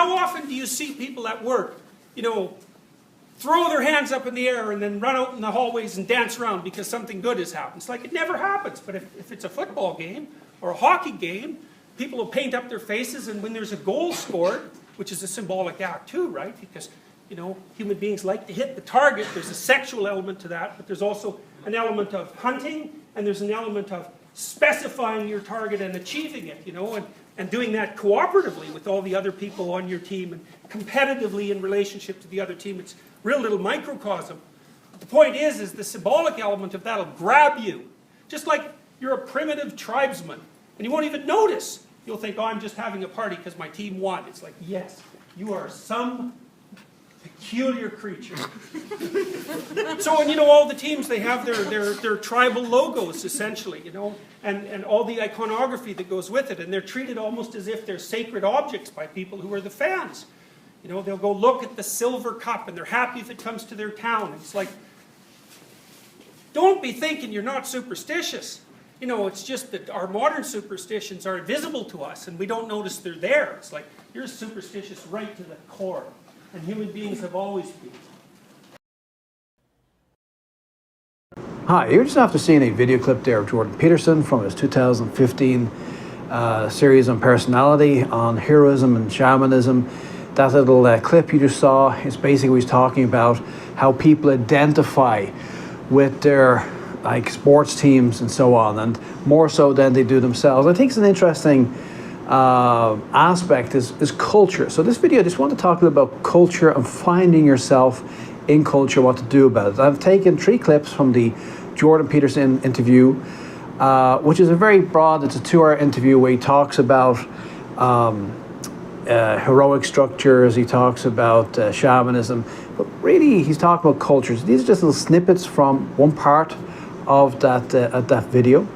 how often do you see people at work, throw their hands up in the air and then run out in the hallways and dance around because something good has happened? It's like it never happens. But if it's a football game or a hockey game, people will paint up their faces, and when there's a goal scored, which is a symbolic act too, right? Because, human beings like to hit the target. There's a sexual element to that, but there's also an element of hunting, and there's an element of specifying your target and achieving it, and doing that cooperatively with all the other people on your team and competitively in relationship to the other team. It's a real little microcosm. But the point is the symbolic element of that will grab you. Just like you're a primitive tribesman, and you won't even notice. You'll think, oh, I'm just having a party because my team won. It's like, yes, you are some peculiar creature. So, and all the teams, they have their tribal logos, essentially, and all the iconography that goes with it, and they're treated almost as if they're sacred objects by people who are the fans. They'll go look at the silver cup, and they're happy if it comes to their town. It's like, don't be thinking you're not superstitious. It's just that our modern superstitions are invisible to us, and we don't notice they're there. It's like, you're superstitious right to the core. And human beings have always been. Hi, you're just after seeing a video clip there of Jordan Peterson from his 2015 series on personality, on heroism and shamanism. That little clip you just saw is basically he's talking about how people identify with their sports teams and so on, and more so than they do themselves. I think it's an interesting aspect is culture. So this video, I just want to talk a little about culture and finding yourself in culture, what to do about it. I've taken 3 clips from the Jordan Peterson interview, which is a very broad, it's a 2-hour interview where he talks about heroic structures, he talks about shamanism, but really he's talking about cultures. These are just little snippets from one part of that video.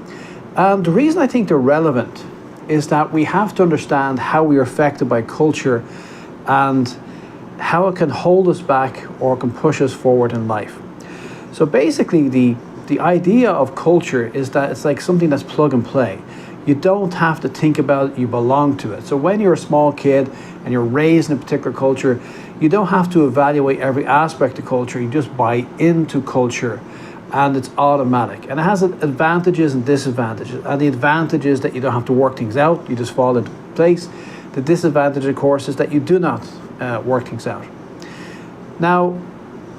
And the reason I think they're relevant is that we have to understand how we are affected by culture and how it can hold us back or can push us forward in life. So basically the idea of culture is that it's like something that's plug and play. You don't have to think about it, you belong to it. So when you're a small kid and you're raised in a particular culture, you don't have to evaluate every aspect of culture, you just buy into culture. And it's automatic, and it has advantages and disadvantages. And the advantage is that you don't have to work things out, you just fall into place. The disadvantage, of course, is that you do not work things out. Now,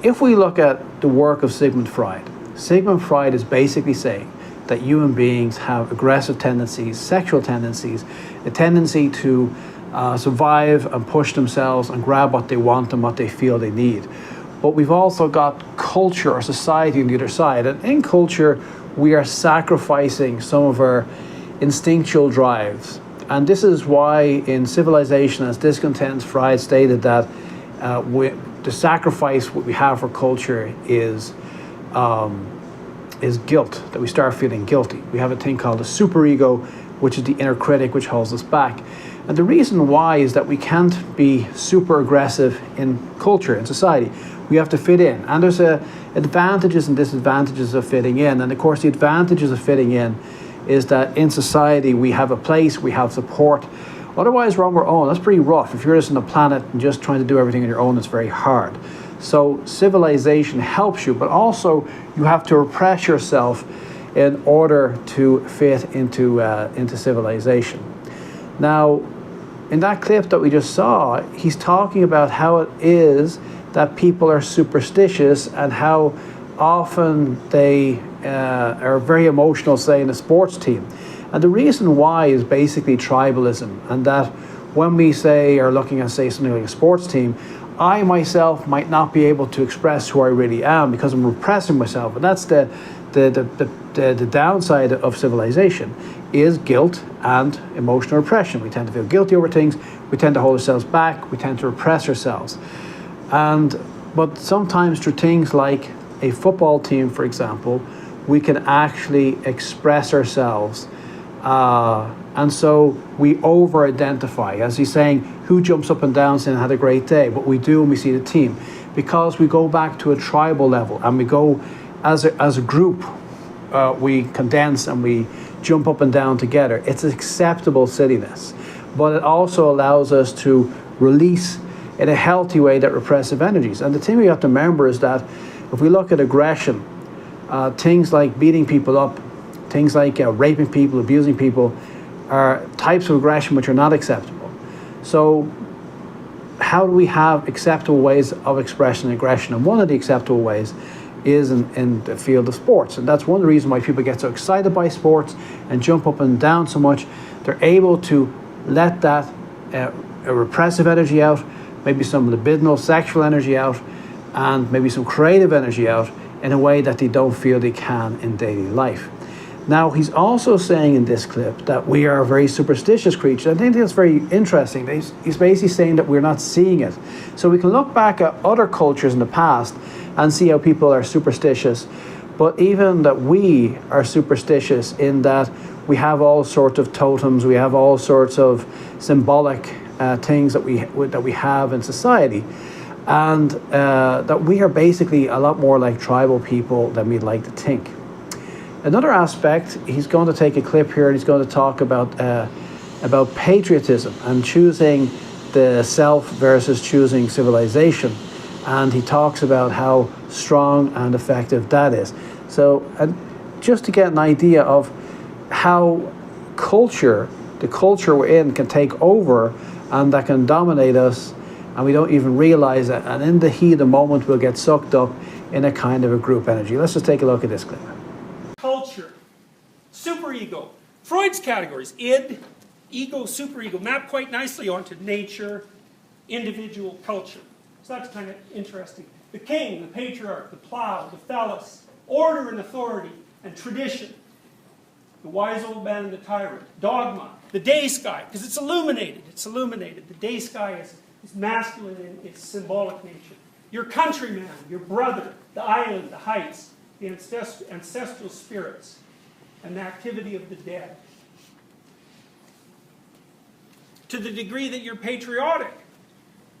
if we look at the work of Sigmund Freud is basically saying that human beings have aggressive tendencies, sexual tendencies, a tendency to survive and push themselves and grab what they want and what they feel they need. But we've also got culture or society on the other side. And in culture, we are sacrificing some of our instinctual drives. And this is why in Civilization as Discontent, Freud stated that the sacrifice what we have for culture is guilt, that we start feeling guilty. We have a thing called the superego, which is the inner critic which holds us back. And the reason why is that we can't be super aggressive in culture, in society. We have to fit in. And there's advantages and disadvantages of fitting in. And of course, the advantages of fitting in is that in society, we have a place, we have support. Otherwise, we're on our own. That's pretty rough. If you're just on the planet and just trying to do everything on your own, it's very hard. So civilization helps you, but also you have to repress yourself in order to fit into civilization. Now, in that clip that we just saw, he's talking about how it is that people are superstitious and how often they are very emotional, say, in a sports team. And the reason why is basically tribalism, and that when we say are looking at, say, something like a sports team, I myself might not be able to express who I really am because I'm repressing myself. And that's the downside of civilization, is guilt and emotional repression. We tend to feel guilty over things, we tend to hold ourselves back, we tend to repress ourselves. But sometimes through things like a football team, for example, we can actually express ourselves. And so we over-identify, as he's saying, who jumps up and down saying had a great day, but we do when we see the team, because we go back to a tribal level and we go as a group, we condense and we jump up and down together. It's acceptable silliness, but it also allows us to release in a healthy way that repressive energies. And the thing we have to remember is that if we look at aggression, things like beating people up, things like raping people, abusing people, are types of aggression which are not acceptable. So how do we have acceptable ways of expressing aggression? And one of the acceptable ways is in the field of sports. And that's one of the reasons why people get so excited by sports and jump up and down so much. They're able to let that repressive energy out, maybe some libidinal sexual energy out, and maybe some creative energy out in a way that they don't feel they can in daily life. Now, he's also saying in this clip that we are a very superstitious creature. I think that's very interesting. He's basically saying that we're not seeing it. So we can look back at other cultures in the past and see how people are superstitious, but even that we are superstitious in that we have all sorts of totems, we have all sorts of symbolic things that we have in society, and that we are basically a lot more like tribal people than we'd like to think. Another aspect, he's going to take a clip here and he's going to talk about patriotism and choosing the self versus choosing civilization. And he talks about how strong and effective that is. So just to get an idea of how the culture we're in can take over and that can dominate us, and we don't even realize it. And in the heat of the moment, we'll get sucked up in a kind of a group energy. Let's just take a look at this clip. Culture, superego, Freud's categories, id, ego, superego, map quite nicely onto nature, individual, culture. So that's kind of interesting. The king, the patriarch, the plow, the phallus, order and authority, and tradition. The wise old man and the tyrant. Dogma, the day sky, because it's illuminated. It's illuminated. The day sky is masculine in its symbolic nature. Your countryman, your brother, the island, the heights, the ancestral spirits, and the activity of the dead. To the degree that you're patriotic,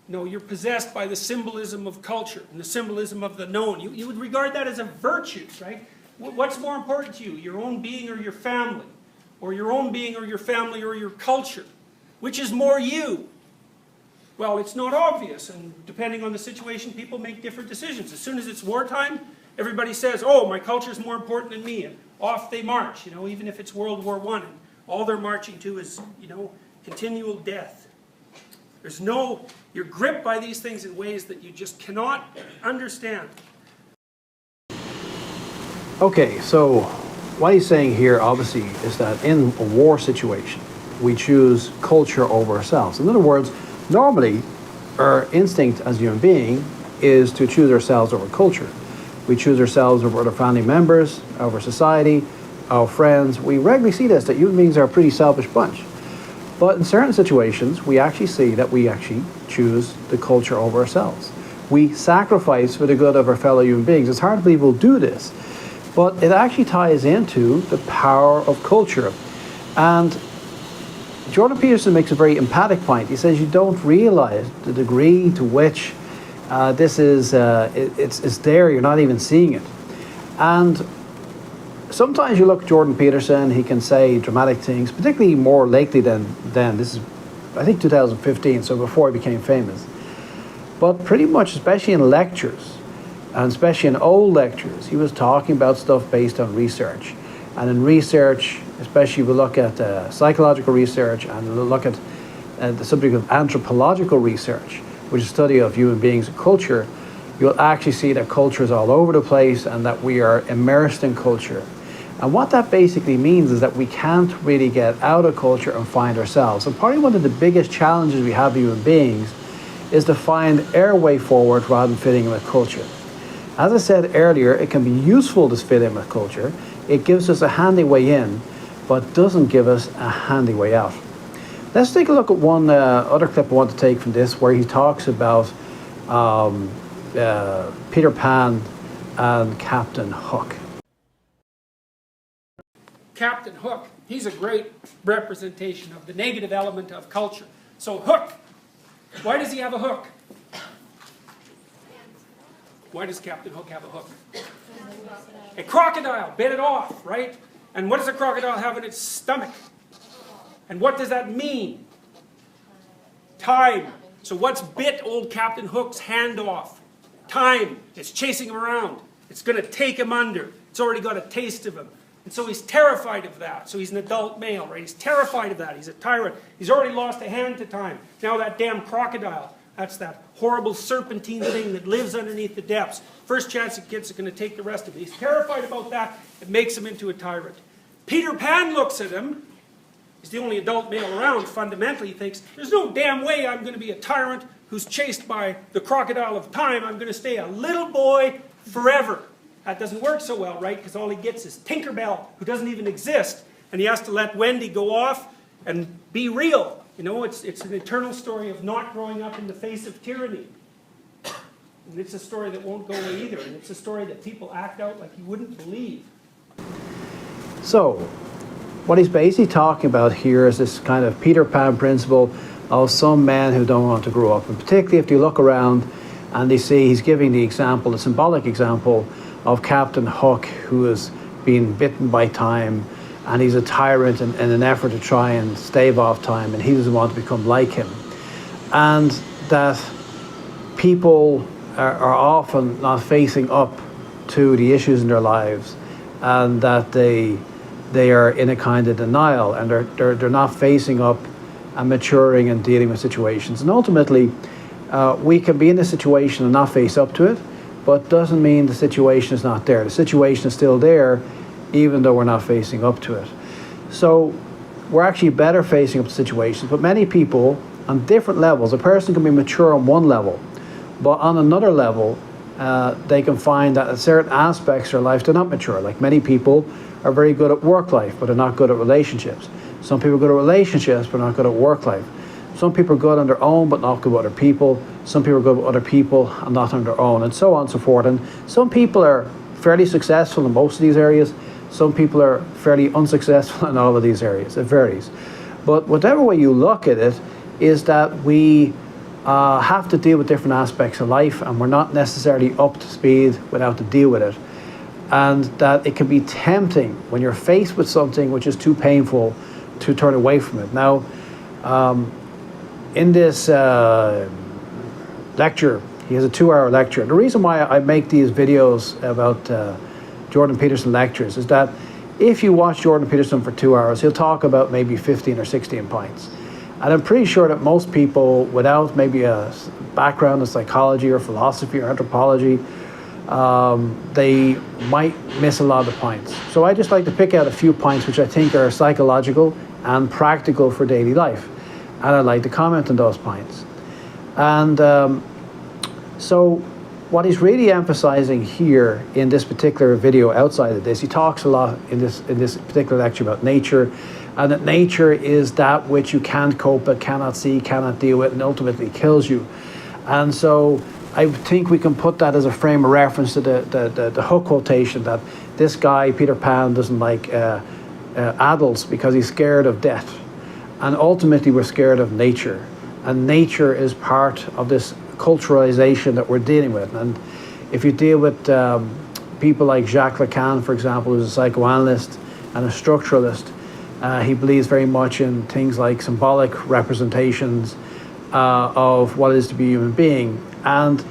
no, you're possessed by the symbolism of culture and the symbolism of the known. You would regard that as a virtue, right? What's more important to you, your own being or your family? Or your own being or your family or your culture? Which is more you? Well, it's not obvious, and depending on the situation, people make different decisions. As soon as it's wartime, everybody says, oh, my culture is more important than me, and off they march, even if it's World War I, and all they're marching to is, continual death. You're gripped by these things in ways that you just cannot understand. Okay, so what he's saying here, obviously, is that in a war situation, we choose culture over ourselves. In other words, normally, our instinct as a human being is to choose ourselves over culture. We choose ourselves over other family members, over society, our friends. We regularly see this, that human beings are a pretty selfish bunch. But in certain situations, we actually see that we actually choose the culture over ourselves. We sacrifice for the good of our fellow human beings. It's hard to believe we'll do this, but it actually ties into the power of culture. And Jordan Peterson makes a very emphatic point. He says you don't realize the degree to which this is it's there, you're not even seeing it. And sometimes you look at Jordan Peterson, he can say dramatic things, particularly more lately than then. This is, I think, 2015, so before he became famous. But pretty much, especially in lectures, and especially in old lectures, he was talking about stuff based on research. And in research, especially if we look at psychological research and we look at the subject of anthropological research, which is study of human beings and culture, you'll actually see that culture is all over the place and that we are immersed in culture. And what that basically means is that we can't really get out of culture and find ourselves. And probably one of the biggest challenges we have as human beings is to find our way forward rather than fitting in with culture. As I said earlier, it can be useful to fit in with culture. It gives us a handy way in, but doesn't give us a handy way out. Let's take a look at one other clip I want to take from this, where he talks about Peter Pan and Captain Hook. Captain Hook, he's a great representation of the negative element of culture. So Hook, why does he have a hook? Why does Captain Hook have a hook? A crocodile bit it off, right? And what does a crocodile have in its stomach? And what does that mean? Time. So what's bit old Captain Hook's hand off? Time. It's chasing him around. It's going to take him under. It's already got a taste of him. And so he's terrified of that. So he's an adult male, right? He's terrified of that. He's a tyrant. He's already lost a hand to time. Now that damn crocodile, that's that horrible serpentine thing that lives underneath the depths. First chance it gets, it's going to take the rest of it. He's terrified about that. It makes him into a tyrant. Peter Pan looks at him. He's the only adult male around. Fundamentally, he thinks, there's no damn way I'm going to be a tyrant who's chased by the crocodile of time. I'm going to stay a little boy forever. That doesn't work so well, right? Because all he gets is Tinkerbell, who doesn't even exist. And he has to let Wendy go off and be real. You know, it's an eternal story of not growing up in the face of tyranny. And it's a story that won't go away either. And it's a story that people act out like you wouldn't believe. So, what he's basically talking about here is this kind of Peter Pan principle of some men who don't want to grow up. And particularly if you look around and they see he's giving the example, the symbolic example of Captain Hook, who is being bitten by time, and he's a tyrant in an effort to try and stave off time, and he doesn't want to become like him. And that people are often not facing up to the issues in their lives, and that they are in a kind of denial, and they're not facing up and maturing and dealing with situations. And ultimately, we can be in a situation and not face up to it, but doesn't mean the situation is not there. The situation is still there, even though we're not facing up to it. So we're actually better facing up to situations, but many people on different levels, a person can be mature on one level, but on another level, they can find that in certain aspects of their life they're not mature. Like many people are very good at work life, but they're not good at relationships. Some people are good at relationships, but not good at work life. Some people are good on their own, but not good with other people. Some people are good with other people and not on their own, and so on and so forth. And some people are fairly successful in most of these areas. Some people are fairly unsuccessful in all of these areas. It varies. But whatever way you look at it, is that we have to deal with different aspects of life, and we're not necessarily up to speed without to deal with it. And that it can be tempting when you're faced with something which is too painful to turn away from it. Now, in this lecture, he has a 2-hour lecture. The reason why I make these videos about Jordan Peterson lectures is that if you watch Jordan Peterson for 2 hours, he'll talk about maybe 15 or 16 points. And I'm pretty sure that most people, without maybe a background in psychology or philosophy or anthropology, they might miss a lot of the points. So I just like to pick out a few points which I think are psychological and practical for daily life. And I'd like to comment on those points. And so what he's really emphasizing here in this particular video outside of this, he talks a lot in this particular lecture about nature, and that nature is that which you can't cope with, cannot see, cannot deal with, and ultimately kills you. And so I think we can put that as a frame of reference to the Hook quotation that this guy, Peter Pan, doesn't like adults because he's scared of death. And ultimately we're scared of nature. And nature is part of this culturalization that we're dealing with. And if you deal with people like Jacques Lacan, for example, who's a psychoanalyst and a structuralist, he believes very much in things like symbolic representations of what it is to be a human being. And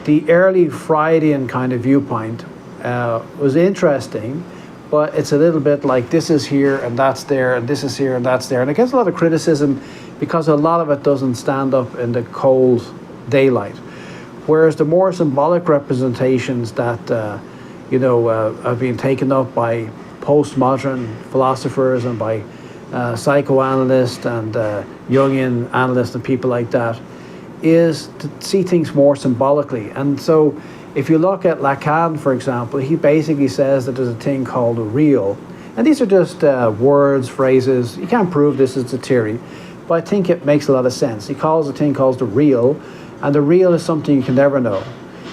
the early Freudian kind of viewpoint was interesting, but it's a little bit like this is here and that's there, and this is here and that's there. And it gets a lot of criticism because a lot of it doesn't stand up in the cold daylight. Whereas the more symbolic representations that have been taken up by postmodern philosophers and by psychoanalysts and Jungian analysts and people like that, is to see things more symbolically. And so if you look at Lacan, for example, he basically says that there's a thing called a real. And these are just words, phrases. You can't prove this, it's a theory. But I think it makes a lot of sense. He calls the thing called the real, and the real is something you can never know.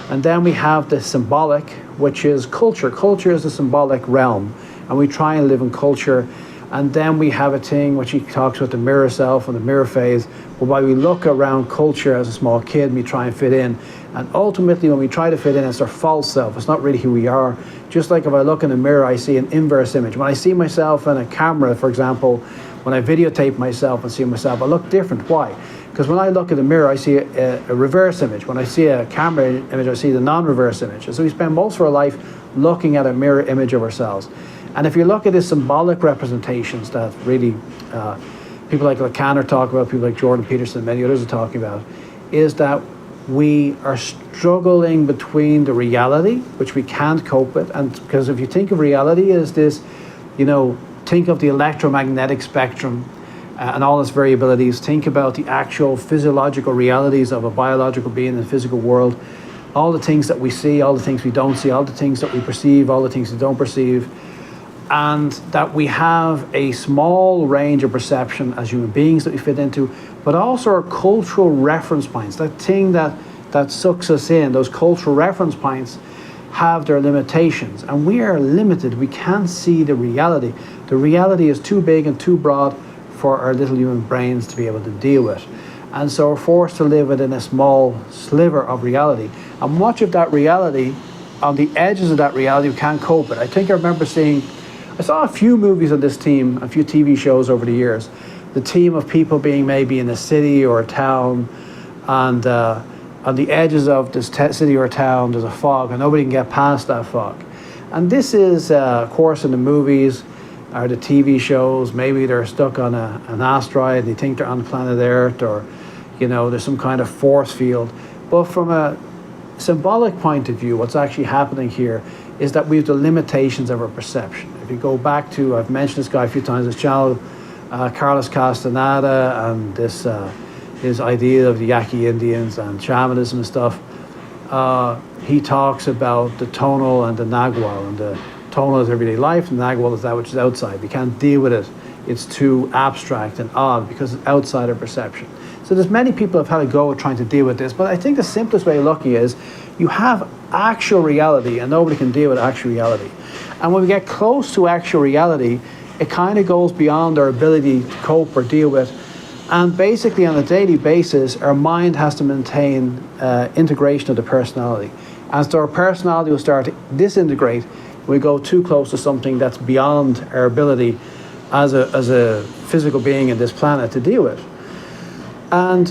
And then we have the symbolic, which is culture. Culture is the symbolic realm, and we try and live in culture. And then we have a thing which he talks about the mirror self and the mirror phase, whereby we look around culture as a small kid and we try and fit in. And ultimately, when we try to fit in, it's our false self. It's not really who we are. Just like if I look in the mirror, I see an inverse image. When I see myself in a camera, for example, when I videotape myself and see myself, I look different. Why? Because when I look at the mirror, I see a reverse image. When I see a camera image, I see the non-reverse image. And so we spend most of our life looking at a mirror image of ourselves. And if you look at the symbolic representations that really people like Lacan are talking about, people like Jordan Peterson and many others are talking about, is that we are struggling between the reality, which we can't cope with. And because if you think of reality as this, think of the electromagnetic spectrum and all its variabilities, think about the actual physiological realities of a biological being in the physical world, all the things that we see, all the things we don't see, all the things that we perceive, all the things we don't perceive, and that we have a small range of perception as human beings that we fit into, but also our cultural reference points, that thing that sucks us in, those cultural reference points have their limitations, and we are limited. We can't see the reality. The reality is too big and too broad for our little human brains to be able to deal with. And so we're forced to live within a small sliver of reality. And much of that reality, on the edges of that reality, we can't cope with. I think I remember I saw a few movies on this theme, a few TV shows over the years. The theme of people being maybe in a city or a town, and on the edges of this city or town, there's a fog, and nobody can get past that fog. And this is, of course, in the movies or the TV shows, maybe they're stuck on an asteroid, they think they're on planet Earth, or, there's some kind of force field. But from a symbolic point of view, what's actually happening here is that we have the limitations of our perception. If you go back to, I've mentioned this guy a few times, this channel, Carlos Castaneda, and this his idea of the Yaqui Indians and shamanism and stuff. He talks about the tonal and the nagual, and the tonal is everyday life, and the nagual is that which is outside. We can't deal with it. It's too abstract and odd because it's outside our perception. So there's many people have had a go at trying to deal with this, but I think the simplest way of looking is you have actual reality, and nobody can deal with actual reality. And when we get close to actual reality, it kind of goes beyond our ability to cope or deal with. And basically on a daily basis, our mind has to maintain integration of the personality. And so our personality will start to disintegrate when we go too close to something that's beyond our ability as a physical being in this planet to deal with. And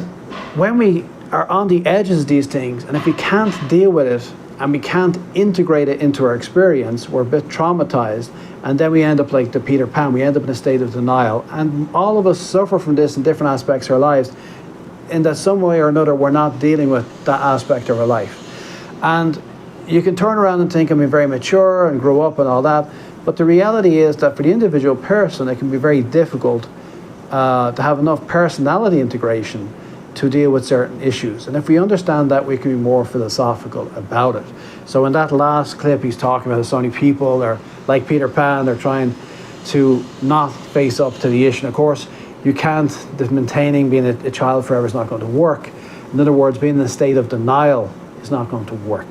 when we are on the edges of these things, and if we can't deal with it and we can't integrate it into our experience, we're a bit traumatized, and then we end up like the Peter Pan. We end up in a state of denial, and all of us suffer from this in different aspects of our lives, in that some way or another we're not dealing with that aspect of our life. And you can turn around and think I'm very mature and grow up and all that, but the reality is that for the individual person it can be very difficult to have enough personality integration to deal with certain issues. And if we understand that, we can be more philosophical about it. So in that last clip, he's talking about so many people are like Peter Pan, they're trying to not face up to the issue. And of course, you can't, maintaining being a child forever is not going to work. In other words, being in a state of denial is not going to work.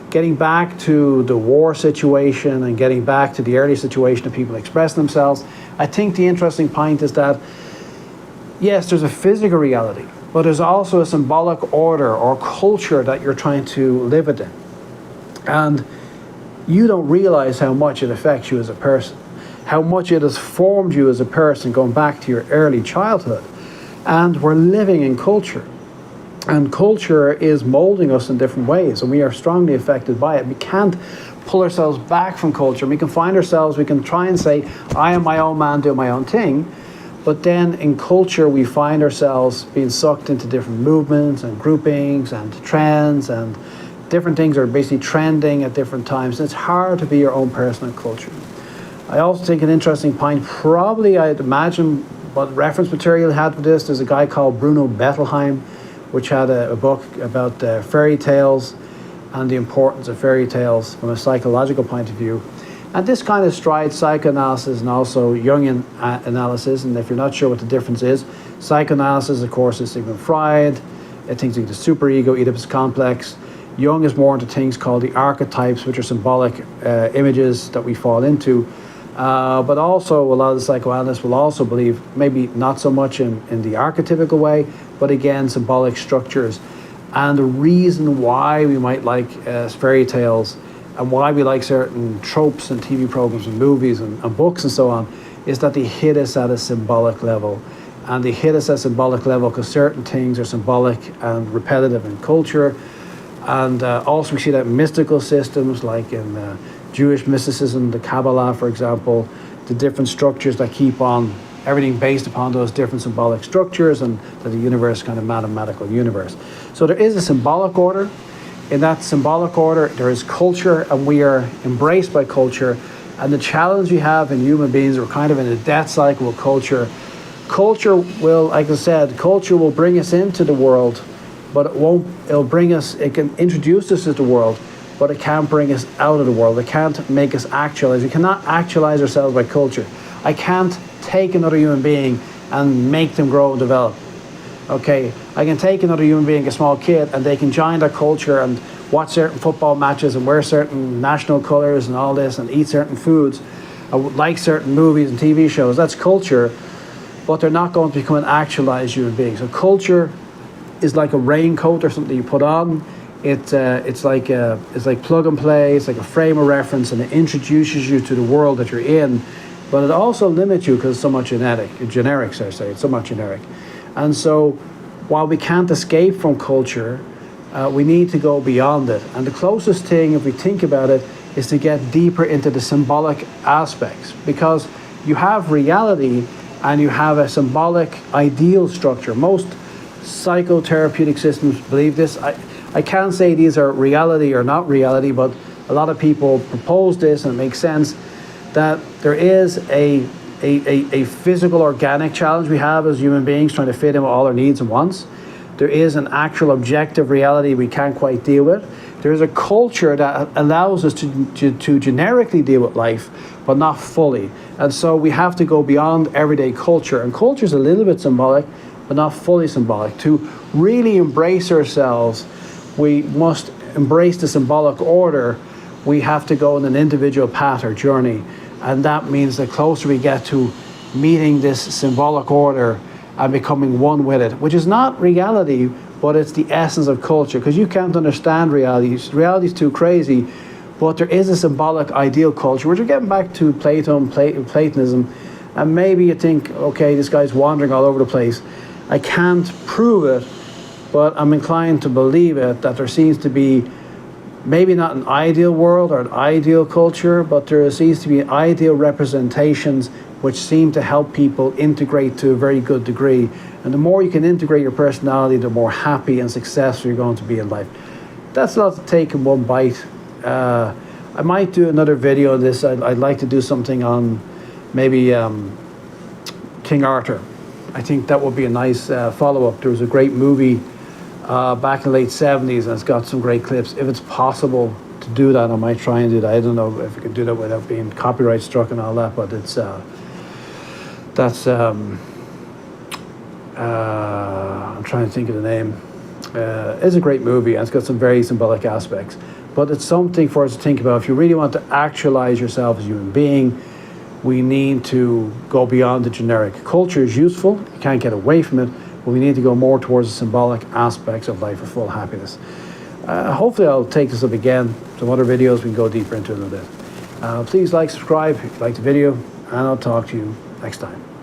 Getting back to the war situation and getting back to the early situation of people expressing themselves, I think the interesting point is that yes, there's a physical reality, but there's also a symbolic order or culture that you're trying to live within. And you don't realize how much it affects you as a person, how much it has formed you as a person going back to your early childhood. And we're living in culture. And culture is molding us in different ways, and we are strongly affected by it. We can't pull ourselves back from culture. We can find ourselves, we can try and say, I am my own man, doing my own thing. But then in culture, we find ourselves being sucked into different movements and groupings and trends, and different things are basically trending at different times. And it's hard to be your own personal culture. I also think an interesting point, probably I'd imagine what reference material had for this, there's a guy called Bruno Bettelheim, which had a book about fairy tales and the importance of fairy tales from a psychological point of view. And this kind of strides psychoanalysis and also Jungian analysis. And if you're not sure what the difference is, psychoanalysis, of course, is Sigmund Freud, things like the superego, Oedipus complex. Jung is more into things called the archetypes, which are symbolic images that we fall into. But also a lot of the psychoanalysts will also believe, maybe not so much in the archetypical way, but again, symbolic structures. And the reason why we might like fairy tales and why we like certain tropes and TV programs and movies and books and so on is that they hit us at a symbolic level. and they hit us at symbolic level because certain things are symbolic and repetitive in culture. And also we see that in mystical systems, like in Jewish mysticism, the Kabbalah, for example, the different structures that keep on, everything based upon those different symbolic structures, and that the universe is kind of mathematical universe. So there is a symbolic order. In that symbolic order, there is culture, and we are embraced by culture. And the challenge we have in human beings, we're kind of in a death cycle with culture. Culture will, like I said, culture will bring us into the world, but it can introduce us to the world, but it can't bring us out of the world. It can't make us actualize. We cannot actualize ourselves by culture. I can't take another human being and make them grow and develop. Okay, I can take another human being, a small kid, and they can join that culture and watch certain football matches and wear certain national colors and all this and eat certain foods, like certain movies and TV shows. That's culture, but they're not going to become an actualized human being. So culture is like a raincoat or something you put on. It's like plug and play. It's like a frame of reference, and it introduces you to the world that you're in, but it also limits you because it's somewhat generic. It's somewhat generic. And so while we can't escape from culture, we need to go beyond it. And the closest thing, if we think about it, is to get deeper into the symbolic aspects, because you have reality and you have a symbolic ideal structure. Most psychotherapeutic systems believe this. I can't say these are reality or not reality, but a lot of people propose this, and it makes sense that there is a physical, organic challenge we have as human beings trying to fit in with all our needs and wants. There is an actual objective reality we can't quite deal with. There is a culture that allows us to generically deal with life, but not fully. And so we have to go beyond everyday culture. And culture is a little bit symbolic, but not fully symbolic. To really embrace ourselves, we must embrace the symbolic order. We have to go on an individual path or journey. And that means the closer we get to meeting this symbolic order and becoming one with it, which is not reality, but it's the essence of culture, because you can't understand reality. Reality is too crazy, but there is a symbolic ideal culture, which we're getting back to Platonism, and maybe you think, okay, this guy's wandering all over the place. I can't prove it, but I'm inclined to believe it, that there seems to be maybe not an ideal world or an ideal culture, but there seems to be ideal representations which seem to help people integrate to a very good degree. And the more you can integrate your personality, the more happy and successful you're going to be in life. That's not to take in one bite. I might do another video on this. I'd like to do something on maybe King Arthur. I think that would be a nice follow-up. There was a great movie back in the late 70s, and it's got some great clips. If it's possible to do that, I might try and do that. I don't know if we can do that without being copyright struck and all that, but it's I'm trying to think of the name. It's a great movie, and it's got some very symbolic aspects, but it's something for us to think about. If you really want to actualize yourself as a human being, we need to go beyond the generic. Culture is useful, you can't get away from it, but we need to go more towards the symbolic aspects of life for full happiness. Hopefully I'll take this up again, some other videos, we can go deeper into it a little bit. Please like, subscribe if you like the video, and I'll talk to you next time.